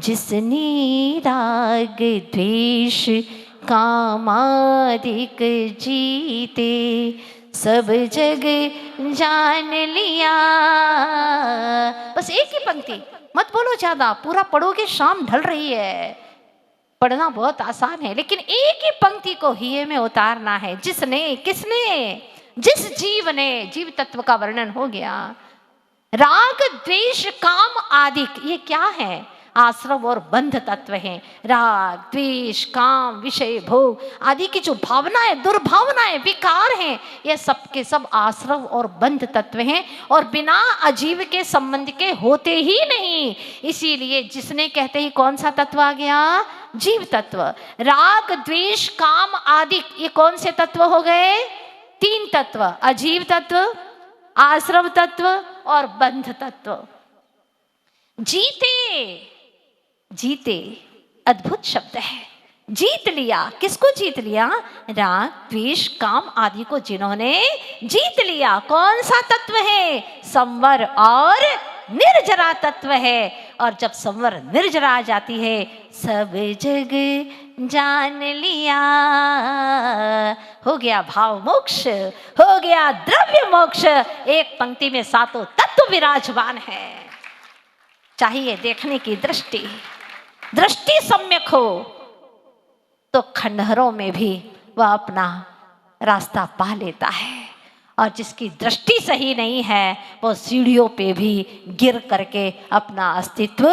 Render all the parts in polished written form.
जिसने राग द्वेष कामादिक जीते, सब जग जान लिया। बस एक ही पंक्ति, मत बोलो ज्यादा, पूरा पढ़ोगे शाम ढल रही है। पढ़ना बहुत आसान है, लेकिन एक ही पंक्ति को हिये में उतारना है। जिसने, किसने? जिस जीव ने, जीव तत्व का वर्णन हो गया। राग द्वेष काम आदि, ये क्या है? आश्रव और बंध तत्व हैं। राग द्वेष काम विषय भोग आदि की जो भावनाएं, दुर्भावनाएं, विकार हैं, ये सब के सब आश्रव और बंध तत्व हैं और बिना अजीव के संबंध के होते ही नहीं। इसीलिए जिसने कहते ही कौन सा तत्व आ गया? जीव तत्व। राग द्वेष काम आदि, ये कौन से तत्व हो गए? तीन तत्व, अजीव तत्व, आश्रव तत्व और बंध तत्व। जीते, जीते अद्भुत शब्द है। जीत लिया, किसको जीत लिया? राग द्वेष काम आदि को जिन्होंने जीत लिया। कौन सा तत्व है? संवर और निर्जरा तत्व है। और जब संवर निर्जरा आ जाती है, सब जग जान लिया। हो गया भाव मोक्ष, हो गया द्रव्य मोक्ष। एक पंक्ति में सातों तत्व विराजमान है। चाहिए देखने की दृष्टि, दृष्टि सम्यक हो तो खंडहरों में भी वह अपना रास्ता पा लेता है। और जिसकी दृष्टि सही नहीं है, वो सीढ़ियों पे भी गिर करके अपना अस्तित्व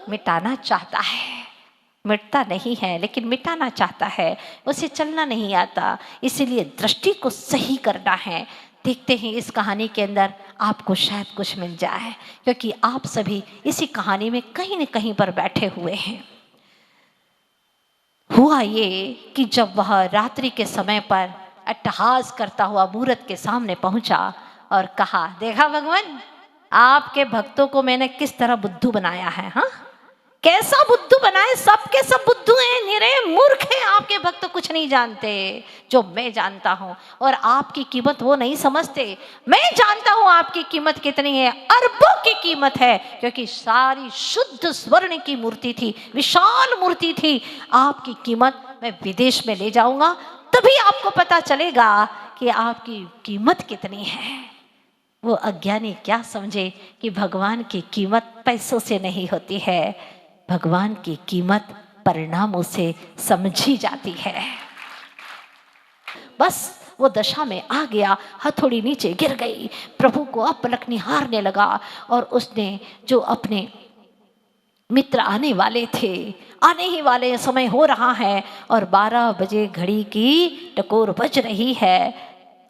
मिटाना चाहता है। मिटता नहीं है, लेकिन मिटाना चाहता है। उसे चलना नहीं आता, इसीलिए दृष्टि को सही करना है। देखते हैं इस कहानी के अंदर आपको शायद कुछ मिल जाए, क्योंकि आप सभी इसी कहानी में कहीं न कहीं पर बैठे हुए हैं। हुआ ये कि जब वह रात्रि के समय पर अट्टहास करता हुआ मूरत के सामने पहुंचा और कहा, देखा भगवान, आपके भक्तों को मैंने किस तरह बुद्धू बनाया है। हाँ, कैसा बुद्धू बनाए? सबके सब बुद्धू हैं, निरे मूर्ख हैं। आपके भक्त कुछ नहीं जानते जो मैं जानता हूं, और आपकी कीमत वो नहीं समझते। मैं जानता हूं आपकी कीमत कितनी है, अरबों की कीमत है, क्योंकि सारी शुद्ध स्वर्ण की मूर्ति थी, विशाल मूर्ति थी। आपकी कीमत मैं विदेश में ले जाऊंगा, तभी आपको पता चलेगा कि आपकी कीमत कितनी है। वो अज्ञानी क्या समझे कि भगवान की कीमत पैसों से नहीं होती है, भगवान की कीमत परिणामों से समझी जाती है। बस वो दशा में आ गया, हथौड़ी नीचे गिर गई, प्रभु को अपलक निहारने लगा। और उसने जो अपने मित्र आने वाले थे, आने ही वाले, समय हो रहा है और 12 बजे घड़ी की टकोर बज रही है।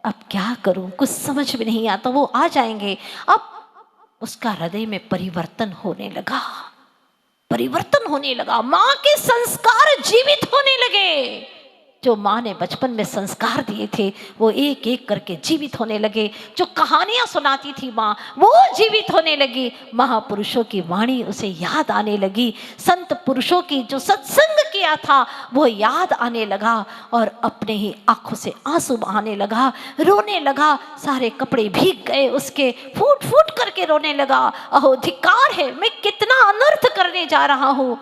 अब क्या करूं, कुछ समझ में नहीं आता, वो आ जाएंगे। अब उसका हृदय में परिवर्तन होने लगा, परिवर्तन होने लगा। माँ के संस्कार जीवित होने लगे। जो माँ ने बचपन में संस्कार दिए थे वो एक एक करके जीवित होने लगे। जो कहानियां सुनाती थी माँ, वो जीवित होने लगी। महापुरुषों की वाणी उसे याद आने लगी। संत पुरुषों की जो सत्संग किया था वो याद आने लगा और अपने ही आंखों से आंसू बहाने लगा, रोने लगा। सारे कपड़े भीग गए उसके, फूट फूट करके रोने लगा। अहो धिक्कार है, मैं कितना अनर्थ करने जा रहा हूँ,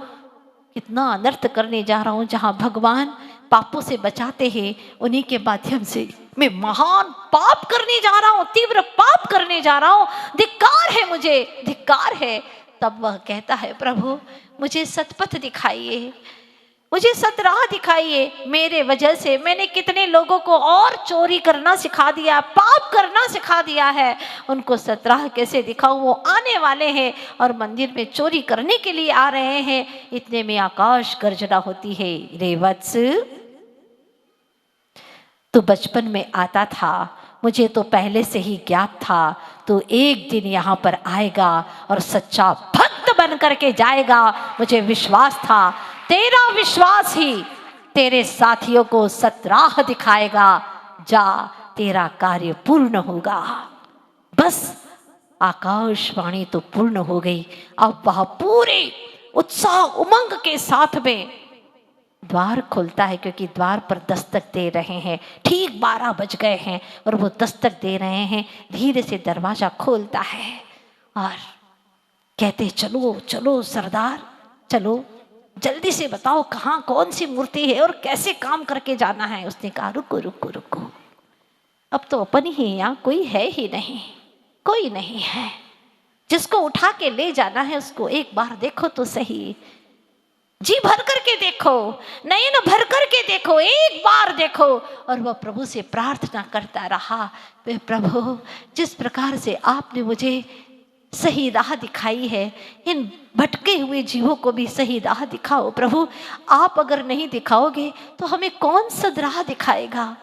कितना अनर्थ करने जा रहा हूँ। जहाँ भगवान पापों से बचाते हैं, उन्हीं के माध्यम से मैं महान पाप करने जा रहा हूँ, तीव्र पाप करने जा रहा हूँ। धिक्कार है मुझे, धिक्कार है। तब वह कहता है, प्रभु मुझे सतपथ दिखाइए, मुझे सतराह दिखाइए। मेरे वजह से मैंने कितने लोगों को और चोरी करना सिखा दिया, पाप करना सिखा दिया है। उनको सतराह कैसे दिखाऊं? वो आने वाले हैं और मंदिर में चोरी करने के लिए आ रहे हैं। इतने में आकाश गर्जना होती है, रे वत्स तू बचपन में आता था, मुझे तो पहले से ही ज्ञात था तो एक दिन यहाँ पर आएगा और सच्चा भक्त बन करके जाएगा। मुझे विश्वास था, तेरा विश्वास ही तेरे साथियों को सतराह दिखाएगा। जा, तेरा कार्य पूर्ण होगा। बस आकाशवाणी तो पूर्ण हो गई। अब वह पूरे उत्साह उमंग के साथ में द्वार खुलता है, क्योंकि द्वार पर दस्तक दे रहे हैं। ठीक 12 बज गए हैं और वो दस्तक दे रहे हैं। धीरे से दरवाजा खोलता है और कहते, चलो चलो सरदार, चलो जल्दी से बताओ कहाँ कौन सी मूर्ति है और कैसे काम करके जाना है। उसने कहा रुको रुको रुको, अब तो अपन ही यहाँ कोई है ही नहीं, कोई नहीं है। जिसको उठा के ले जाना है उसको एक बार देखो तो सही, जी भर करके देखो, नयन भर करके देखो, एक बार देखो। और वह प्रभु से प्रार्थना करता रहा, वे प्रभु जिस प्रकार से आपने मुझे सही राह दिखाई है, इन भटके हुए जीवों को भी सही राह दिखाओ प्रभु। आप अगर नहीं दिखाओगे तो हमें कौन सा राह दिखाएगा।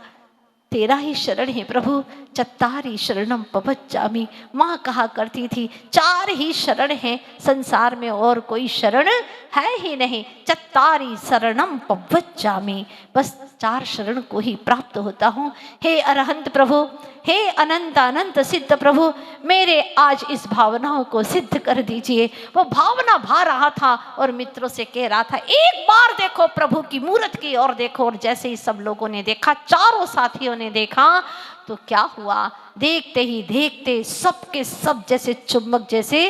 तेरा ही शरण है प्रभु, चत्तारी शरणम पवज्जामि। माँ कहा करती थी 4 ही शरण है संसार में, और कोई शरण है ही नहीं। चत्तारी शरणम पवज्जामि, बस 4 शरण को ही प्राप्त होता हूँ। हे अरहंत प्रभु, हे अनंत अनंत सिद्ध प्रभु, मेरे आज इस भावनाओं को सिद्ध कर दीजिए। वो भावना भा रहा था और मित्रों से कह रहा था एक बार देखो प्रभु की मूरत की ओर देखो। और जैसे ही सब लोगों ने देखा, चारों साथियों ने देखा, तो क्या हुआ, देखते ही देखते सबके सब जैसे चुंबक जैसे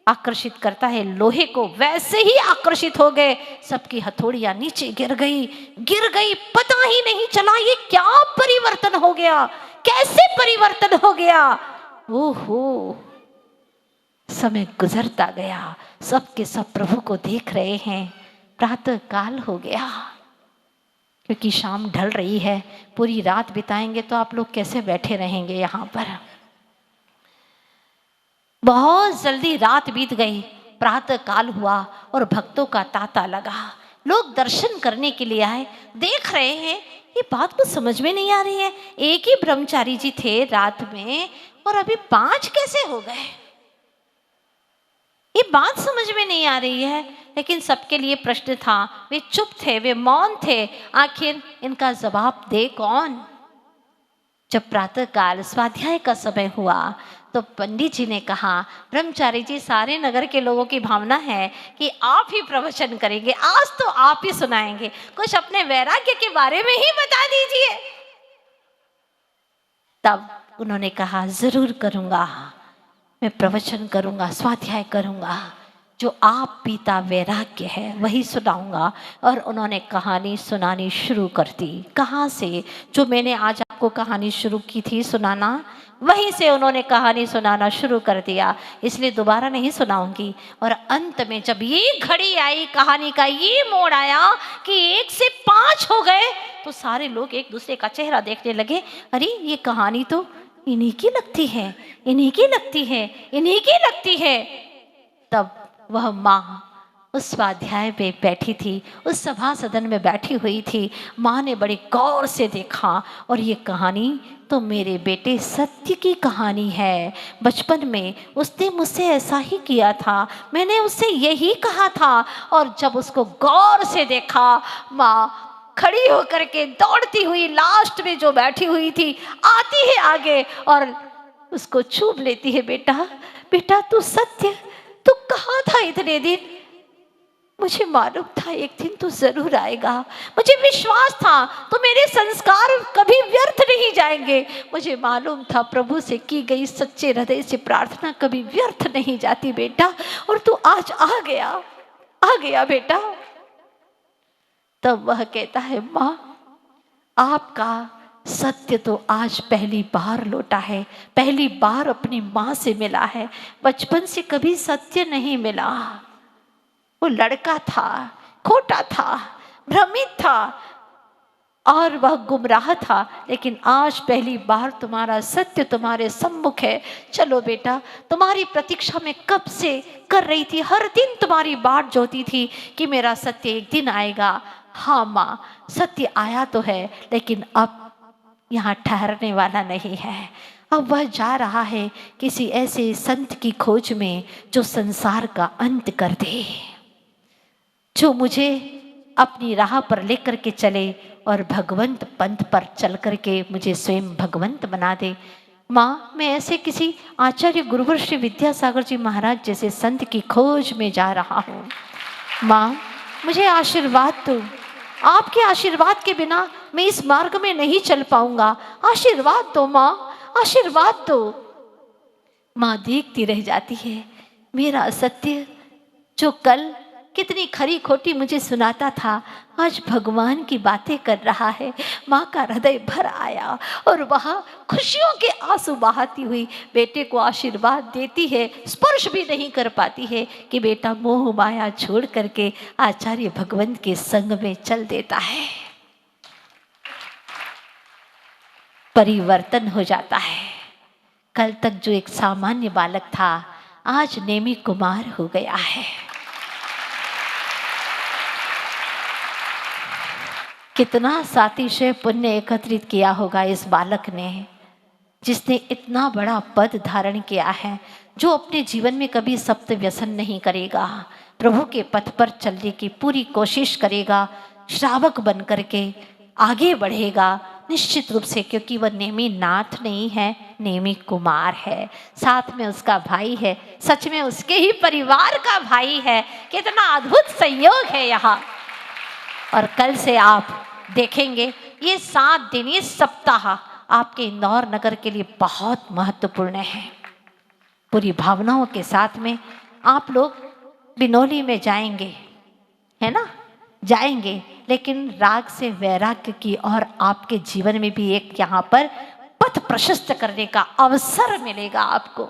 आकर्षित करता है लोहे को, वैसे ही आकर्षित हो गए। सबकी हथौड़ियां नीचे गिर गई। पता ही नहीं चला ये क्या परिवर्तन हो गया, कैसे परिवर्तन हो गया। ओहो, समय गुजरता गया, सबके सब प्रभु को देख रहे हैं। प्रातः काल हो गया, क्योंकि शाम ढल रही है। पूरी रात बिताएंगे तो आप लोग कैसे बैठे रहेंगे यहाँ पर। बहुत जल्दी रात बीत गई, प्रातः काल हुआ और भक्तों का तांता लगा। लोग दर्शन करने के लिए आए, देख रहे हैं, ये बात कुछ समझ में नहीं आ रही है। एक ही ब्रह्मचारी जी थे रात में और अभी 5 कैसे हो गए, ये बात समझ में नहीं आ रही है। लेकिन सबके लिए प्रश्न था, वे चुप थे, वे मौन थे, आखिर इनका जवाब दे कौन। जब प्रातः काल स्वाध्याय का समय हुआ तो पंडित जी ने कहा, ब्रह्मचारी जी, सारे नगर के लोगों की भावना है कि आप ही प्रवचन करेंगे, आज तो आप ही सुनाएंगे, कुछ अपने वैराग्य के बारे में ही बता दीजिए। तब उन्होंने कहा, जरूर करूंगा, मैं प्रवचन करूंगा, स्वाध्याय करूंगा, जो आप पीता वैराग्य है वही सुनाऊंगा। और उन्होंने कहानी सुनानी शुरू कर दी। कहाँ से? जो मैंने आज आपको कहानी शुरू की थी सुनाना, वहीं से उन्होंने कहानी सुनाना शुरू कर दिया, इसलिए दोबारा नहीं सुनाऊंगी। और अंत में जब ये घड़ी आई, कहानी का ये मोड़ आया कि 1 से 5 हो गए, तो सारे लोग एक दूसरे का चेहरा देखने लगे, अरे ये कहानी तो इन्हीं की लगती है, इन्हीं की लगती है, इन्हीं की लगती है। तब वह माँ उस स्वाध्याय पे बैठी थी, उस सभा सदन में बैठी हुई थी। माँ ने बड़े गौर से देखा और ये कहानी तो मेरे बेटे सत्य की कहानी है। बचपन में उसने मुझसे ऐसा ही किया था, मैंने उससे यही कहा था। और जब उसको गौर से देखा, माँ खड़ी होकर के दौड़ती हुई लास्ट में जो बैठी हुई थी आती है आगे और उसको चूम लेती है। बेटा, बेटा तू सत्य, तू कहाँ था इतने दिन? मुझे मालूम था एक दिन तो जरूर आएगा, मुझे विश्वास था तो मेरे संस्कार कभी व्यर्थ नहीं जाएंगे। मुझे मालूम था प्रभु से की गई सच्चे हृदय से प्रार्थना कभी व्यर्थ नहीं जाती बेटा, और तू आज आ गया बेटा। तब वह कहता है, माँ आपका सत्य तो आज पहली बार लौटा है, पहली बार अपनी माँ से मिला है, बचपन से कभी सत्य नहीं मिला। वो लड़का था, खोटा था, भ्रमित था और वह गुमराह था, लेकिन आज पहली बार तुम्हारा सत्य तुम्हारे सम्मुख है। चलो बेटा, तुम्हारी प्रतीक्षा में कब से कर रही थी, हर दिन तुम्हारी बाट जोती थी कि मेरा सत्य एक दिन आएगा। हाँ माँ, सत्य आया तो है, लेकिन अब यहाँ ठहरने वाला नहीं है। अब वह जा रहा है किसी ऐसे संत की खोज में जो संसार का अंत कर दे, जो मुझे अपनी राह पर लेकर के चले और भगवंत पंथ पर चल करके मुझे स्वयं भगवंत बना दे। माँ, मैं ऐसे किसी आचार्य गुरुवर श्री विद्यासागर जी महाराज जैसे संत की खोज में जा रहा हूँ। माँ, मुझे आशीर्वाद दो, आपके आशीर्वाद के बिना मैं इस मार्ग में नहीं चल पाऊंगा। आशीर्वाद दो माँ, आशीर्वाद दो। माँ देखती रह जाती है। मेरा सत्य जो कल कितनी खरी खोटी मुझे सुनाता था, आज भगवान की बातें कर रहा है। माँ का हृदय भर आया और वहाँ खुशियों के आंसू बहाती हुई बेटे को आशीर्वाद देती है, स्पर्श भी नहीं कर पाती है कि बेटा मोह माया छोड़ करके आचार्य भगवंत के संग में चल देता है। परिवर्तन हो जाता है। कल तक जो एक सामान्य बालक था, आज नेमी कुमार हो गया है। कितना सातिशय पुण्य एकत्रित किया होगा इस बालक ने, जिसने इतना बड़ा पद धारण किया है, जो अपने जीवन में कभी सप्त व्यसन नहीं करेगा, प्रभु के पथ पर चलने की पूरी कोशिश करेगा, श्रावक बन करके आगे बढ़ेगा निश्चित रूप से, क्योंकि वह नेमी नाथ नहीं है, नेमी कुमार है। साथ में उसका भाई है, सच में उसके ही परिवार का भाई है। कितना अद्भुत संयोग है यहाँ। और कल से आप देखेंगे ये 7 दिन, ये सप्ताह आपके इंदौर नगर के लिए बहुत महत्वपूर्ण है। पूरी भावनाओं के साथ में आप लोग बिनौली में जाएंगे, है ना, जाएंगे, लेकिन राग से वैराग्य की और आपके जीवन में भी एक यहाँ पर पथ प्रशस्त करने का अवसर मिलेगा आपको,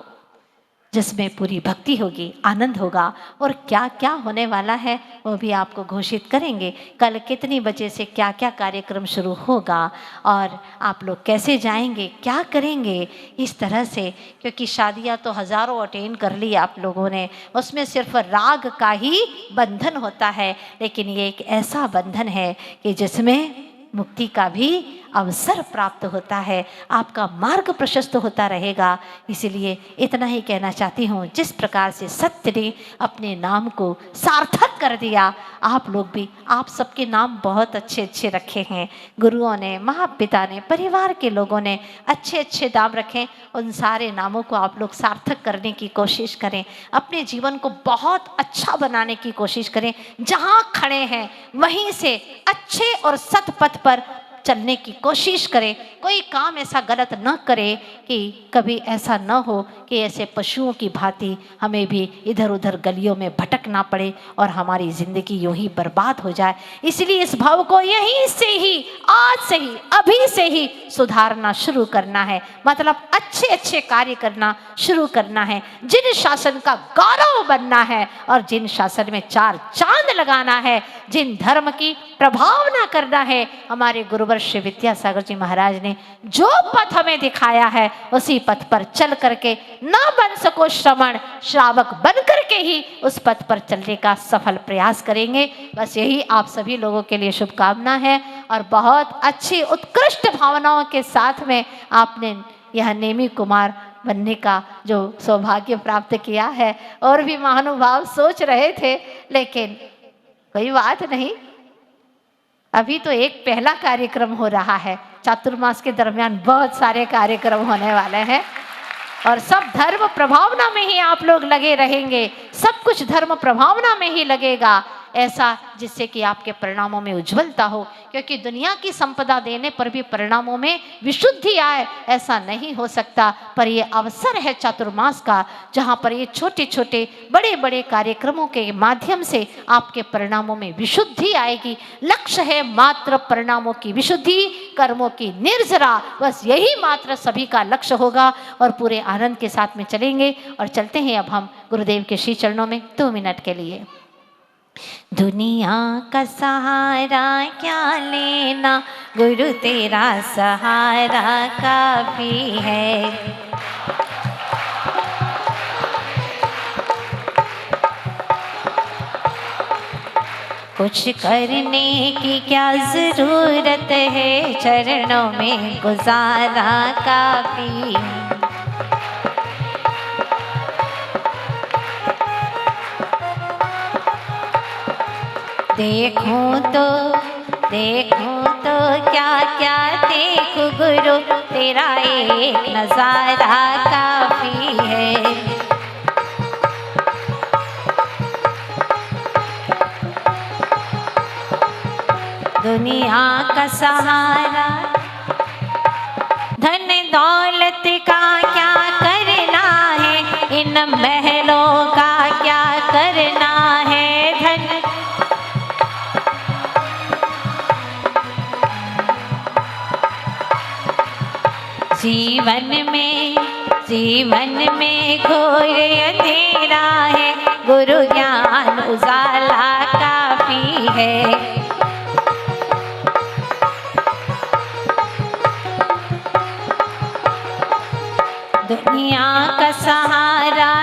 जिसमें पूरी भक्ति होगी, आनंद होगा। और क्या क्या होने वाला है वो भी आपको घोषित करेंगे। कल कितनी बजे से क्या क्या कार्यक्रम शुरू होगा और आप लोग कैसे जाएंगे, क्या करेंगे, इस तरह से, क्योंकि शादियां तो हज़ारों अटेंड कर ली आप लोगों ने, उसमें सिर्फ राग का ही बंधन होता है, लेकिन ये एक ऐसा बंधन है कि जिसमें मुक्ति का भी अवसर प्राप्त होता है, आपका मार्ग प्रशस्त होता रहेगा। इसीलिए इतना ही कहना चाहती हूँ, जिस प्रकार से सत्य ने अपने नाम को सार्थक कर दिया, आप लोग भी, आप सबके नाम बहुत अच्छे अच्छे रखे हैं, गुरुओं ने, महापिता ने, परिवार के लोगों ने अच्छे अच्छे नाम रखे। उन सारे नामों को आप लोग सार्थक करने की कोशिश करें, अपने जीवन को बहुत अच्छा बनाने की कोशिश करें। जहाँ खड़े हैं वहीं से अच्छे और सतपथ पर चलने की कोशिश करें। कोई काम ऐसा गलत न करें कि कभी ऐसा न हो कि ऐसे पशुओं की भांति हमें भी इधर उधर गलियों में भटकना पड़े और हमारी जिंदगी यूं ही बर्बाद हो जाए। इसलिए इस भाव को यहीं से ही, आज से ही, अभी से ही सुधारना शुरू करना है। मतलब अच्छे अच्छे कार्य करना शुरू करना है, जिन शासन का गौरव बनना है और जिन शासन में 4 चांद लगाना है, जिन धर्म की प्रभावना करना है। हमारे गुरुवर श्री विद्यासागर जी महाराज ने जो पथ हमें दिखाया है, उसी पथ पर चल करके न बन सको श्रवण, श्रावक बन करके ही उस पथ पर चलने का सफल प्रयास करेंगे। बस यही आप सभी लोगों के लिए शुभकामना है। और बहुत अच्छी उत्कृष्ट भावनाओं के साथ में आपने यह नेमी कुमार बनने का जो सौभाग्य प्राप्त किया है। और भी महानुभाव सोच रहे थे, लेकिन कोई बात नहीं, अभी तो एक पहला कार्यक्रम हो रहा है। चातुर्मास के दरमियान बहुत सारे कार्यक्रम होने वाले हैं और सब धर्म प्रभावना में ही आप लोग लगे रहेंगे। सब कुछ धर्म प्रभावना में ही लगेगा, ऐसा जिससे कि आपके परिणामों में उज्जवलता हो। क्योंकि दुनिया की संपदा देने पर भी परिणामों में विशुद्धि आए, ऐसा नहीं हो सकता। पर ये अवसर है चातुर्मास का, जहाँ पर ये छोटे छोटे बड़े बड़े कार्यक्रमों के माध्यम से आपके परिणामों में विशुद्धि आएगी। लक्ष्य है मात्र परिणामों की विशुद्धि, कर्मों की निर्जरा, बस यही मात्र सभी का लक्ष्य होगा। और पूरे आनंद के साथ में चलेंगे। और चलते हैं अब हम गुरुदेव के श्री चरणों में 2 मिनट के लिए। दुनिया का सहारा क्या लेना, गुरु तेरा सहारा काफी है। कुछ करने की क्या जरूरत है, चरणों में गुजारा काफी है। देखूं तो क्या क्या देखूं, गुरु तेरा एक नजारा काफी है। दुनिया का सहारा, धन दौलत का क्या करना है, इन महलों का क्या करना है। धन जीवन में घोर अंधेरा है, गुरु ज्ञान उजाला काफी है। दुनिया का सहारा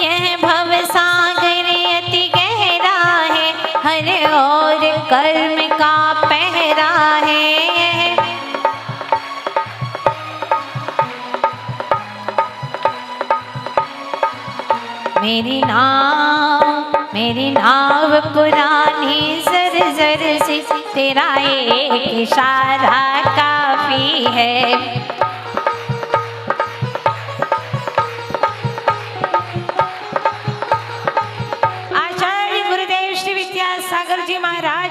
यह भव सागर अति गहरा है, हर ओर कर्म का पहरा है। मेरी नाव पुरानी जर जर सी, तेरा एक इशारा काफी है। आचार्य गुरुदेव श्री विद्यासागर जी महाराज